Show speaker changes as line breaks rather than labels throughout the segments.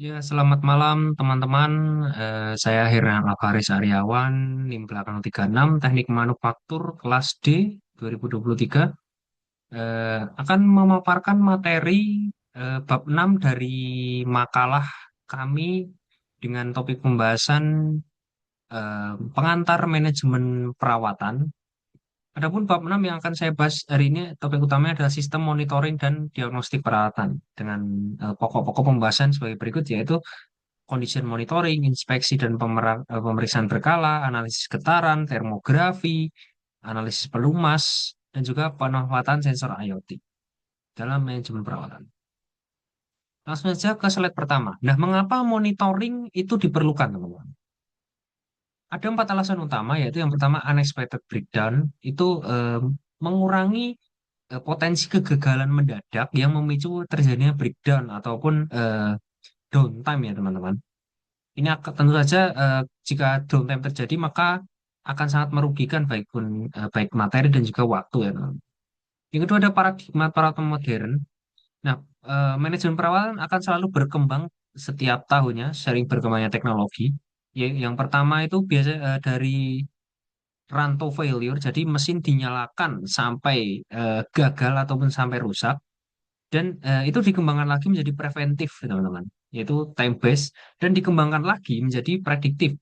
Ya, selamat malam teman-teman. Saya Hernan Alfaris Aryawan, NIM belakang 36, Teknik Manufaktur kelas D 2023. Akan memaparkan materi bab 6 dari makalah kami dengan topik pembahasan pengantar manajemen perawatan. Adapun bab 6 yang akan saya bahas hari ini, topik utamanya adalah sistem monitoring dan diagnostik perawatan dengan pokok-pokok pembahasan sebagai berikut, yaitu condition monitoring, inspeksi dan pemeriksaan berkala, analisis getaran, termografi, analisis pelumas, dan juga pemanfaatan sensor IoT dalam manajemen perawatan. Langsung saja ke slide pertama. Nah, mengapa monitoring itu diperlukan, teman-teman? Ada empat alasan utama, yaitu yang pertama unexpected breakdown, itu mengurangi potensi kegagalan mendadak yang memicu terjadinya breakdown ataupun downtime ya teman-teman. Ini tentu saja jika downtime terjadi maka akan sangat merugikan baik materi dan juga waktu ya teman. Yang kedua ada paradigma perawatan modern. Nah, manajemen perawatan akan selalu berkembang setiap tahunnya, sering berkembangnya teknologi. Yang pertama itu biasa dari run to failure, jadi mesin dinyalakan sampai gagal ataupun sampai rusak. Dan itu dikembangkan lagi menjadi preventif, teman-teman, yaitu time based dan dikembangkan lagi menjadi prediktif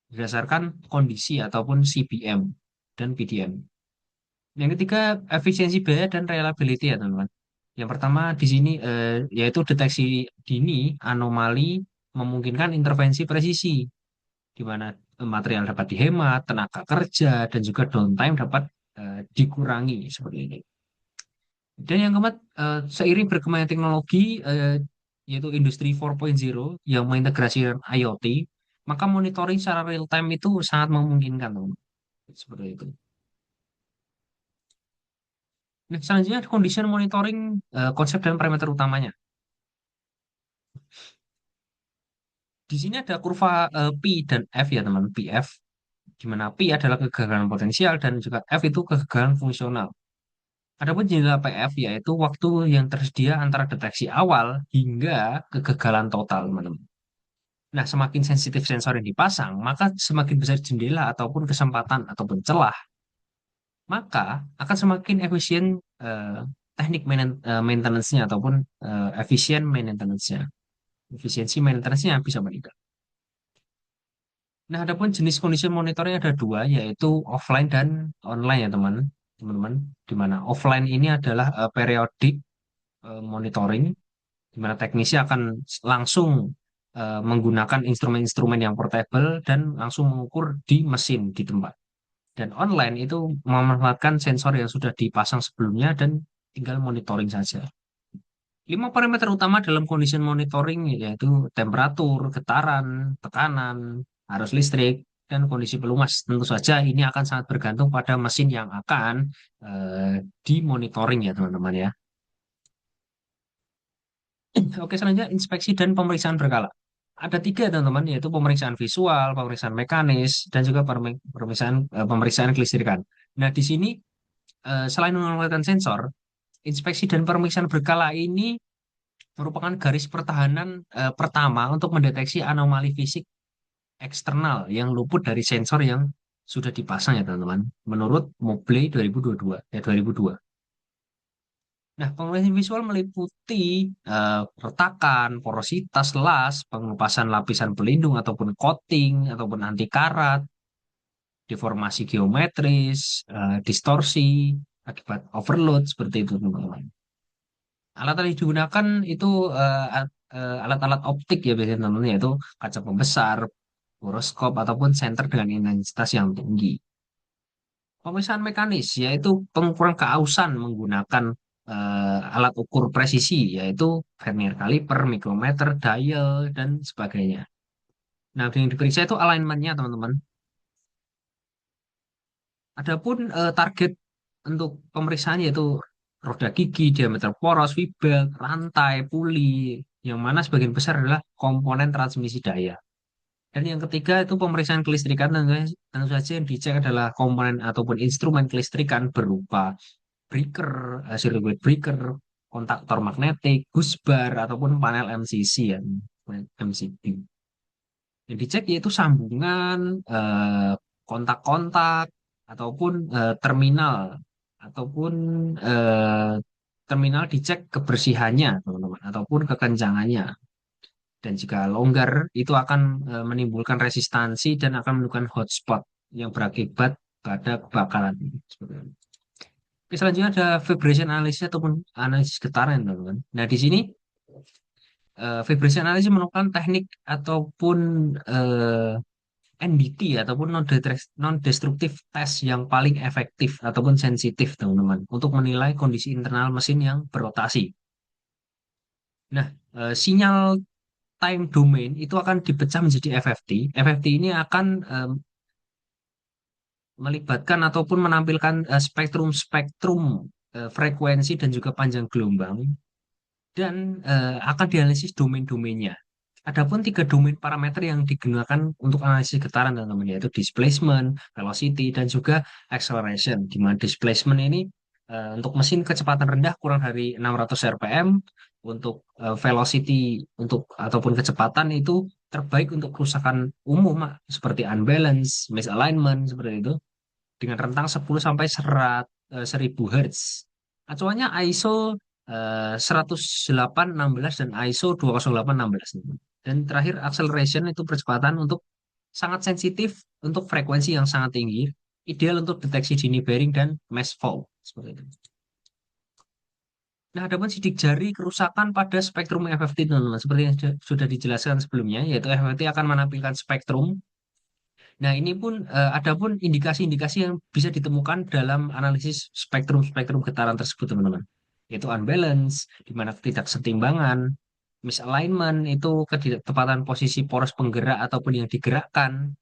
berdasarkan kondisi ataupun CPM dan PDM. Yang ketiga, efisiensi biaya dan reliability ya teman-teman. Yang pertama di sini yaitu deteksi dini anomali memungkinkan intervensi presisi, di mana material dapat dihemat, tenaga kerja, dan juga downtime dapat dikurangi seperti ini. Dan yang keempat, seiring berkembangnya teknologi, yaitu industri 4.0 yang mengintegrasikan IoT, maka monitoring secara real time itu sangat memungkinkan, teman. Seperti itu. Nah, selanjutnya condition monitoring, konsep dan parameter utamanya. Di sini ada kurva P dan F ya teman, PF, di mana P adalah kegagalan potensial dan juga F itu kegagalan fungsional. Adapun jendela PF yaitu waktu yang tersedia antara deteksi awal hingga kegagalan total, teman-teman. Nah, semakin sensitif sensor yang dipasang, maka semakin besar jendela ataupun kesempatan ataupun celah, maka akan semakin efisien eh, teknik maintenance-nya ataupun efisien maintenance-nya. Efisiensi maintenance-nya bisa meningkat. Nah, adapun jenis kondisi monitoring ada dua, yaitu offline dan online ya teman-teman. Di mana offline ini adalah periodik monitoring, di mana teknisi akan langsung menggunakan instrumen-instrumen yang portable dan langsung mengukur di mesin di tempat. Dan online itu memanfaatkan sensor yang sudah dipasang sebelumnya dan tinggal monitoring saja. Lima parameter utama dalam condition monitoring yaitu temperatur, getaran, tekanan, arus listrik, dan kondisi pelumas. Tentu saja ini akan sangat bergantung pada mesin yang akan dimonitoring ya teman-teman ya. Oke, selanjutnya inspeksi dan pemeriksaan berkala. Ada tiga teman-teman, yaitu pemeriksaan visual, pemeriksaan mekanis, dan juga pemeriksaan kelistrikan. Nah, di sini selain menggunakan sensor, inspeksi dan pemeriksaan berkala ini merupakan garis pertahanan pertama untuk mendeteksi anomali fisik eksternal yang luput dari sensor yang sudah dipasang ya teman-teman. Menurut Mobley 2022, 2002. Nah, pemeriksaan visual meliputi retakan, porositas las, pengelupasan lapisan pelindung ataupun coating ataupun anti karat, deformasi geometris, distorsi akibat overload seperti itu teman-teman. Alat yang digunakan itu alat-alat optik ya biasanya teman-teman, yaitu kaca pembesar, boroskop ataupun senter dengan intensitas yang tinggi. Pemeriksaan mekanis yaitu pengukuran keausan menggunakan alat ukur presisi yaitu vernier kaliper, micrometer, dial dan sebagainya. Nah, yang diperiksa itu alignmentnya teman-teman. Adapun target untuk pemeriksaan yaitu roda gigi, diameter poros, V-belt, rantai, puli, yang mana sebagian besar adalah komponen transmisi daya. Dan yang ketiga itu pemeriksaan kelistrikan, tentu saja yang dicek adalah komponen ataupun instrumen kelistrikan berupa breaker, circuit breaker, kontaktor magnetik, bus bar, ataupun panel MCC ya. MCB. Yang dicek yaitu sambungan, kontak-kontak, ataupun terminal, ataupun eh, terminal dicek kebersihannya, teman-teman, ataupun kekencangannya. Dan jika longgar, itu akan menimbulkan resistansi dan akan menimbulkan hotspot yang berakibat pada kebakaran. Seperti itu. Oke, selanjutnya ada vibration analysis ataupun analisis getaran, teman-teman. Nah, di sini vibration analysis merupakan teknik ataupun NDT ataupun non-destructive test yang paling efektif ataupun sensitif, teman-teman, untuk menilai kondisi internal mesin yang berotasi. Nah, sinyal time domain itu akan dipecah menjadi FFT. FFT ini akan melibatkan ataupun menampilkan spektrum-spektrum frekuensi dan juga panjang gelombang dan akan dianalisis domain-domainnya. Adapun tiga domain parameter yang digunakan untuk analisis getaran, teman-teman, yaitu displacement, velocity, dan juga acceleration. Di mana displacement ini untuk mesin kecepatan rendah kurang dari 600 rpm, untuk velocity untuk ataupun kecepatan itu terbaik untuk kerusakan umum seperti unbalance, misalignment seperti itu dengan rentang 10 sampai 1000 Hz. Acuannya ISO 10816 dan ISO 20816. Dan terakhir acceleration itu percepatan untuk sangat sensitif untuk frekuensi yang sangat tinggi, ideal untuk deteksi dini bearing dan mesh fault seperti itu. Nah, ada pun sidik jari kerusakan pada spektrum FFT, teman-teman. Seperti yang sudah dijelaskan sebelumnya, yaitu FFT akan menampilkan spektrum. Nah, ini pun ada pun indikasi-indikasi yang bisa ditemukan dalam analisis spektrum-spektrum getaran tersebut, teman-teman. Yaitu unbalance, di mana ketidaksetimbangan, misalignment, itu ketidaktepatan posisi poros penggerak ataupun yang digerakkan,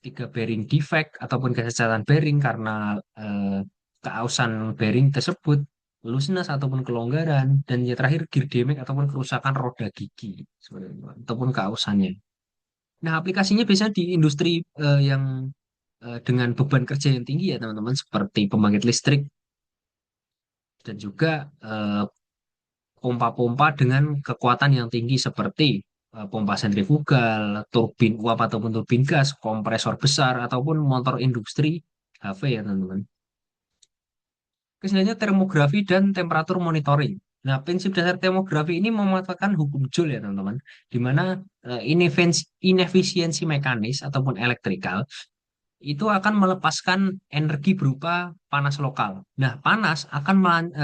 tiga bearing defect ataupun kecacatan bearing karena eh, keausan bearing tersebut, looseness ataupun kelonggaran, dan yang terakhir gear damage ataupun kerusakan roda gigi, seperti itu, ataupun keausannya. Nah, aplikasinya biasanya di industri yang dengan beban kerja yang tinggi ya, teman-teman, seperti pembangkit listrik dan juga pompa-pompa dengan kekuatan yang tinggi seperti pompa sentrifugal, turbin uap ataupun turbin gas, kompresor besar ataupun motor industri HV ya, teman-teman. Keselanjutnya termografi dan temperatur monitoring. Nah, prinsip dasar termografi ini memanfaatkan hukum Joule ya, teman-teman, di mana inefisiensi mekanis ataupun elektrikal itu akan melepaskan energi berupa panas lokal. Nah, panas akan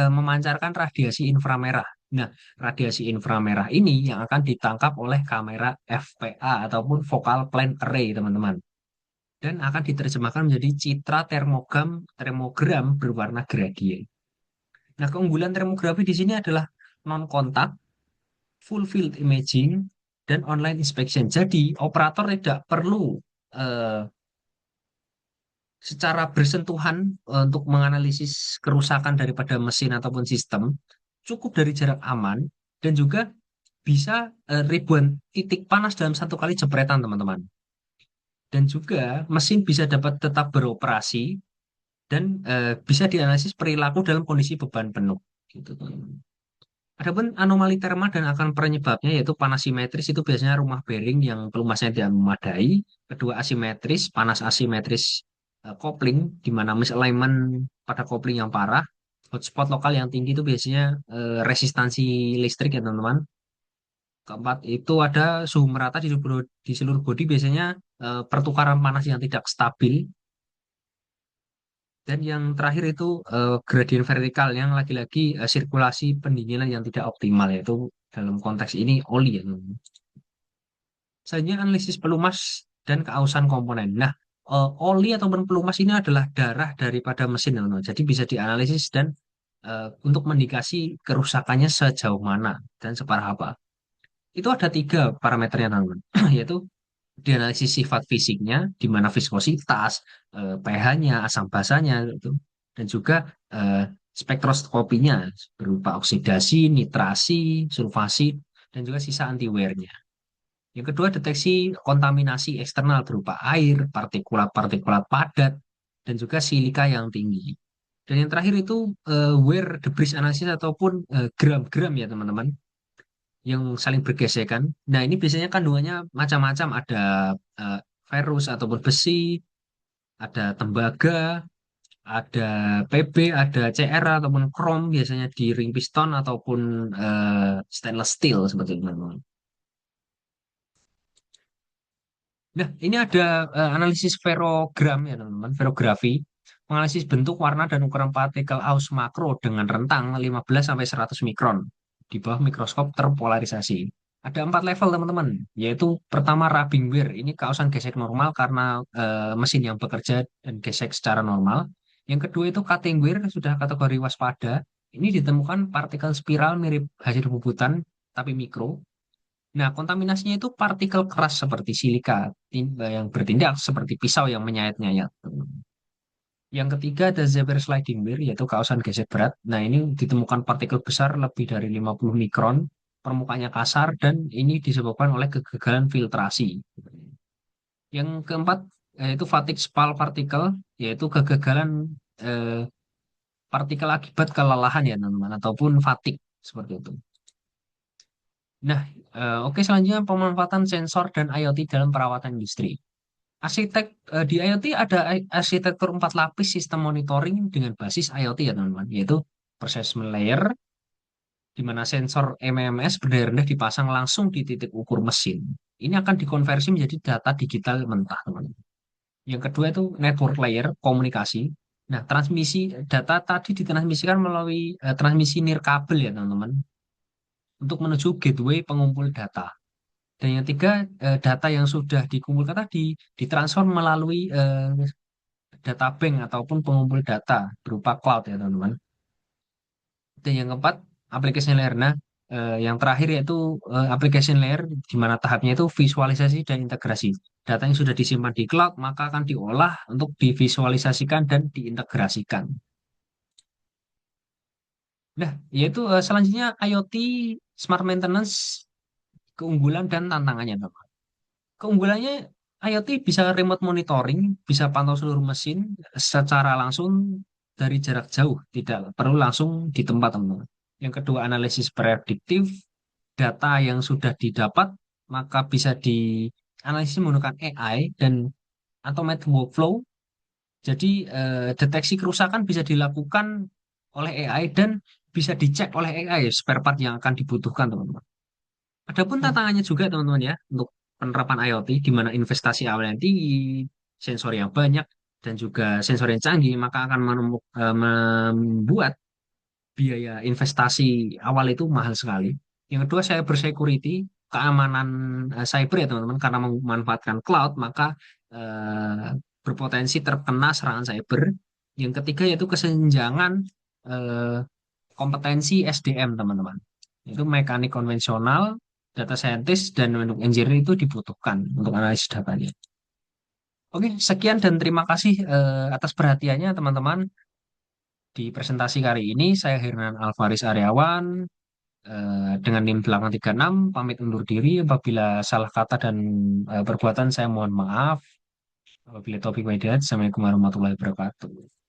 memancarkan radiasi inframerah. Nah, radiasi inframerah ini yang akan ditangkap oleh kamera FPA ataupun focal plane array, teman-teman. Dan akan diterjemahkan menjadi citra termogram berwarna gradien. Nah, keunggulan termografi di sini adalah non-kontak, full field imaging, dan online inspection. Jadi, operator tidak perlu eh, secara bersentuhan untuk menganalisis kerusakan daripada mesin ataupun sistem, cukup dari jarak aman dan juga bisa ribuan titik panas dalam satu kali jepretan, teman-teman. Dan juga mesin bisa dapat tetap beroperasi dan bisa dianalisis perilaku dalam kondisi beban penuh. Gitu, teman-teman. Adapun anomali terma dan akan penyebabnya yaitu panas simetris itu biasanya rumah bearing yang pelumasnya tidak memadai. Kedua asimetris, panas asimetris kopling di mana misalignment pada kopling yang parah. Hotspot lokal yang tinggi itu biasanya resistansi listrik ya, teman-teman. Keempat itu ada suhu merata di seluruh bodi biasanya pertukaran panas yang tidak stabil. Dan yang terakhir itu gradien vertikal yang lagi-lagi sirkulasi pendinginan yang tidak optimal, yaitu dalam konteks ini oli ya, teman-teman. Selanjutnya analisis pelumas dan keausan komponen. Nah, oli ataupun pelumas ini adalah darah daripada mesin, teman-teman. Jadi bisa dianalisis dan untuk mendikasi kerusakannya sejauh mana dan separah apa. Itu ada tiga parameternya, teman-teman, yaitu dianalisis sifat fisiknya, di mana viskositas, pH-nya, asam basanya, gitu. Dan juga spektroskopinya berupa oksidasi, nitrasi, sulfasi, dan juga sisa antiwear-nya. Yang kedua, deteksi kontaminasi eksternal berupa air, partikulat-partikulat padat, dan juga silika yang tinggi. Dan yang terakhir itu wear debris analysis ataupun gram-gram ya, teman-teman. yang saling bergesekan. Nah, ini biasanya kandungannya macam-macam, ada eh, ferus ataupun besi, ada tembaga, ada Pb, ada Cr ataupun krom biasanya di ring piston ataupun stainless steel seperti itu, teman-teman. Nah, ini ada analisis ferogram ya teman-teman, ferografi, menganalisis bentuk, warna, dan ukuran partikel aus makro dengan rentang 15 sampai 100 mikron di bawah mikroskop terpolarisasi. Ada 4 level teman-teman, yaitu pertama rubbing wear, ini kausan gesek normal karena mesin yang bekerja dan gesek secara normal. Yang kedua itu cutting wear, sudah kategori waspada. Ini ditemukan partikel spiral mirip hasil bubutan tapi mikro. Nah, kontaminasinya itu partikel keras seperti silika yang bertindak seperti pisau yang menyayat-nyayat. Yang ketiga ada zebra sliding wear, yaitu kawasan gesek berat. Nah, ini ditemukan partikel besar lebih dari 50 mikron, permukaannya kasar, dan ini disebabkan oleh kegagalan filtrasi. Yang keempat, yaitu fatigue spall particle, yaitu kegagalan eh, partikel akibat kelelahan ya, teman-teman, ataupun fatigue, seperti itu. Nah, oke, selanjutnya pemanfaatan sensor dan IoT dalam perawatan industri. Di IoT ada arsitektur 4 lapis sistem monitoring dengan basis IoT ya teman-teman, yaitu persessment layer, di mana sensor MMS berdaya rendah dipasang langsung di titik ukur mesin. Ini akan dikonversi menjadi data digital mentah, teman-teman. Yang kedua itu network layer, komunikasi. Nah, transmisi data tadi ditransmisikan melalui transmisi nirkabel ya teman-teman, untuk menuju gateway pengumpul data. Dan yang tiga, data yang sudah dikumpulkan tadi ditransfer melalui data bank ataupun pengumpul data berupa cloud ya teman-teman. Dan yang keempat, application layer. Nah, yang terakhir yaitu application layer di mana tahapnya itu visualisasi dan integrasi. Data yang sudah disimpan di cloud maka akan diolah untuk divisualisasikan dan diintegrasikan. Nah, yaitu selanjutnya IoT Smart Maintenance, keunggulan dan tantangannya, teman. Keunggulannya IoT bisa remote monitoring, bisa pantau seluruh mesin secara langsung dari jarak jauh, tidak perlu langsung di tempat, teman-teman. Yang kedua, analisis prediktif, data yang sudah didapat maka bisa dianalisis menggunakan AI dan automated workflow. Jadi deteksi kerusakan bisa dilakukan oleh AI dan bisa dicek oleh AI spare part yang akan dibutuhkan, teman-teman. Adapun tantangannya juga teman-teman ya untuk penerapan IoT di mana investasi awal yang tinggi, sensor yang banyak dan juga sensor yang canggih maka akan membuat biaya investasi awal itu mahal sekali. Yang kedua cyber security, keamanan cyber ya teman-teman, karena memanfaatkan cloud maka berpotensi terkena serangan cyber. Yang ketiga yaitu kesenjangan eh, kompetensi SDM teman-teman. Itu mekanik konvensional, data scientist, dan engineer itu dibutuhkan untuk analisis datanya. Oke, sekian dan terima kasih atas perhatiannya teman-teman. Di presentasi kali ini saya Hernan Alvaris Aryawan dengan NIM 836 pamit undur diri. Apabila salah kata dan perbuatan saya mohon maaf. Apabila topik media, Assalamualaikum warahmatullahi wabarakatuh.